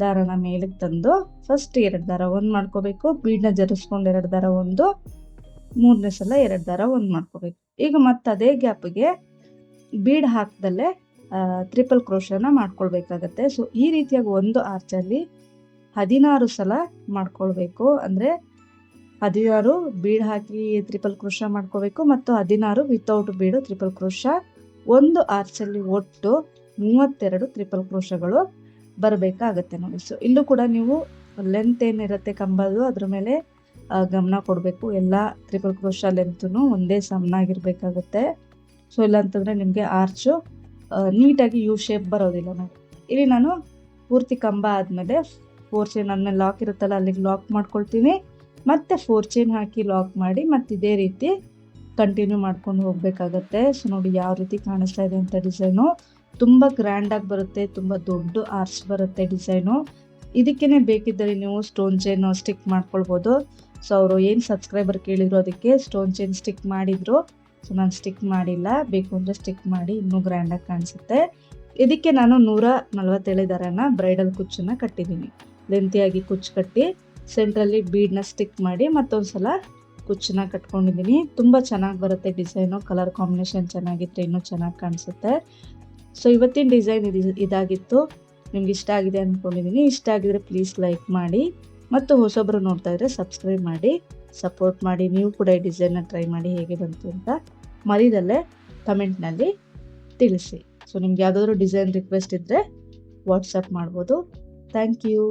[SPEAKER 1] ದಾರನ ಮೇಲಕ್ಕೆ ತಂದು ಫಸ್ಟ್ 2 ದಾರ ಒಂದು ಮಾಡ್ಕೋಬೇಕು, ಬೀಡನ್ನ ಜರುಗಿಸ್ಕೊಂಡು 2 ದಾರ ಒಂದು, 3ನೇ ಸಲ 2 ದಾರ ಒಂದು ಮಾಡ್ಕೋಬೇಕು. ಈಗ ಮತ್ತೆ ಅದೇ ಗ್ಯಾಪ್ಗೆ ಬೀಡ್ ಹಾಕ್ದಲ್ಲೇ ಟ್ರಿಪಲ್ ಕ್ರೋಶಾನ ಮಾಡ್ಕೊಳ್ಬೇಕಾಗತ್ತೆ. ಸೊ ಈ ರೀತಿಯಾಗಿ ಒಂದು ಆರ್ಚಲ್ಲಿ 16 ಸಲ ಮಾಡ್ಕೊಳ್ಬೇಕು. ಅಂದರೆ 16 ಬೀಡ್ ಹಾಕಿ ಟ್ರಿಪಲ್ ಕ್ರೋಶಾ ಮಾಡ್ಕೋಬೇಕು ಮತ್ತು 16 ವಿತೌಟ್ ಬೀಡು ಟ್ರಿಪಲ್ ಕ್ರೋಶಾ. ಒಂದು ಆರ್ಚಲ್ಲಿ ಒಟ್ಟು 32 ಟ್ರಿಪಲ್ ಕ್ರೋಶಾಗಳು ಬರಬೇಕಾಗತ್ತೆ ನೋಡಿ. ಸೊ ಇಲ್ಲೂ ಕೂಡ ನೀವು ಲೆಂತ್ ಏನಿರುತ್ತೆ ಕಂಬದು ಅದ್ರ ಮೇಲೆ ಗಮನ ಕೊಡಬೇಕು. ಎಲ್ಲ ಟ್ರಿಪಲ್ ಕ್ರೋಶಾ ಲೆಂತೂ ಒಂದೇ ಸಮನಾಗಿರ್ಬೇಕಾಗುತ್ತೆ. ಸೊ ಇಲ್ಲ ಅಂತಂದರೆ ನಿಮಗೆ ಆರ್ಚು ನೀಟಾಗಿ ಯು ಶೇಪ್ ಬರೋದಿಲ್ಲ ನೋಡಿ. ಇಲ್ಲಿ ನಾನು ಪೂರ್ತಿ ಕಂಬ ಆದಮೇಲೆ 4 ಚೈನ್ ಆದಮೇಲೆ ಲಾಕ್ ಇರುತ್ತಲ್ಲ ಅಲ್ಲಿಗೆ ಲಾಕ್ ಮಾಡ್ಕೊಳ್ತೀನಿ. ಮತ್ತೆ 4 ಚೈನ್ ಹಾಕಿ ಲಾಕ್ ಮಾಡಿ ಮತ್ತೆ ಇದೇ ರೀತಿ ಕಂಟಿನ್ಯೂ ಮಾಡ್ಕೊಂಡು ಹೋಗಬೇಕಾಗತ್ತೆ. ಸೊ ನೋಡಿ ಯಾವ ರೀತಿ ಕಾಣಿಸ್ತಾ ಇದೆ ಅಂತ ಡಿಸೈನು. ತುಂಬ ಗ್ರ್ಯಾಂಡಾಗಿ ಬರುತ್ತೆ, ತುಂಬ ದೊಡ್ಡ ಆರ್ಚ್ ಬರುತ್ತೆ ಡಿಸೈನು. ಇದಕ್ಕೇ ಬೇಕಿದ್ದರೆ ನೀವು ಸ್ಟೋನ್ ಚೈನು ಸ್ಟಿಕ್ ಮಾಡ್ಕೊಳ್ಬೋದು. ಸೊ ಅವರು ಏನು ಸಬ್ಸ್ಕ್ರೈಬರ್ ಕೇಳಿದ್ರು ಅದಕ್ಕೆ ಸ್ಟೋನ್ ಚೈನ್ ಸ್ಟಿಕ್ ಮಾಡಿದ್ರು. ಸೊ ನಾನು ಸ್ಟಿಕ್ ಮಾಡಿಲ್ಲ, ಬೇಕು ಅಂದರೆ ಸ್ಟಿಕ್ ಮಾಡಿ ಇನ್ನೂ ಗ್ರ್ಯಾಂಡಾಗಿ ಕಾಣಿಸುತ್ತೆ. ಇದಕ್ಕೆ ನಾನು 147 ದಾರನ ಬ್ರೈಡಲ್ ಕುಚ್ಚನ್ನ ಕಟ್ಟಿದ್ದೀನಿ. ಲೆಂತಿಯಾಗಿ ಕುಚ್ಚು ಕಟ್ಟಿ ಸೆಂಟ್ರಲ್ಲಿ ಬೀಡ್ನ ಸ್ಟಿಕ್ ಮಾಡಿ ಮತ್ತೊಂದ್ಸಲ ಕುಚ್ಚನ್ನ ಕಟ್ಕೊಂಡಿದ್ದೀನಿ. ತುಂಬ ಚೆನ್ನಾಗಿ ಬರುತ್ತೆ ಡಿಸೈನು. ಕಲರ್ ಕಾಂಬಿನೇಷನ್ ಚೆನ್ನಾಗಿದ್ರೆ ಇನ್ನೂ ಚೆನ್ನಾಗಿ ಕಾಣಿಸುತ್ತೆ. ಸೊ ಇವತ್ತಿನ ಡಿಸೈನ್ ಇದಾಗಿತ್ತು. ನಿಮ್ಗೆ ಇಷ್ಟ ಆಗಿದೆ ಅಂದ್ಕೊಂಡಿದ್ದೀನಿ. ಇಷ್ಟ ಆಗಿದ್ರೆ ಪ್ಲೀಸ್ ಲೈಕ್ ಮಾಡಿ ಮತ್ತು ಹೊಸೊಬ್ಬರು ನೋಡ್ತಾ ಇದ್ರೆ ಸಬ್ಸ್ಕ್ರೈಬ್ ಮಾಡಿ ಸಪೋರ್ಟ್ ಮಾಡಿ. ನೀವು ಕೂಡ ಈ ಡಿಸೈನ್ನ ಟ್ರೈ ಮಾಡಿ ಹೇಗೆ ಬಂತು ಅಂತ ಮರಿದಲ್ಲೇ ಕಮೆಂಟ್ನಲ್ಲಿ ತಿಳಿಸಿ. ಸೊ ನಿಮ್ಗೆ ಯಾವುದಾದ್ರೂ ಡಿಸೈನ್ ರಿಕ್ವೆಸ್ಟ್ ಇದ್ದರೆ ವಾಟ್ಸಪ್ ಮಾಡ್ಬೋದು. Thank you.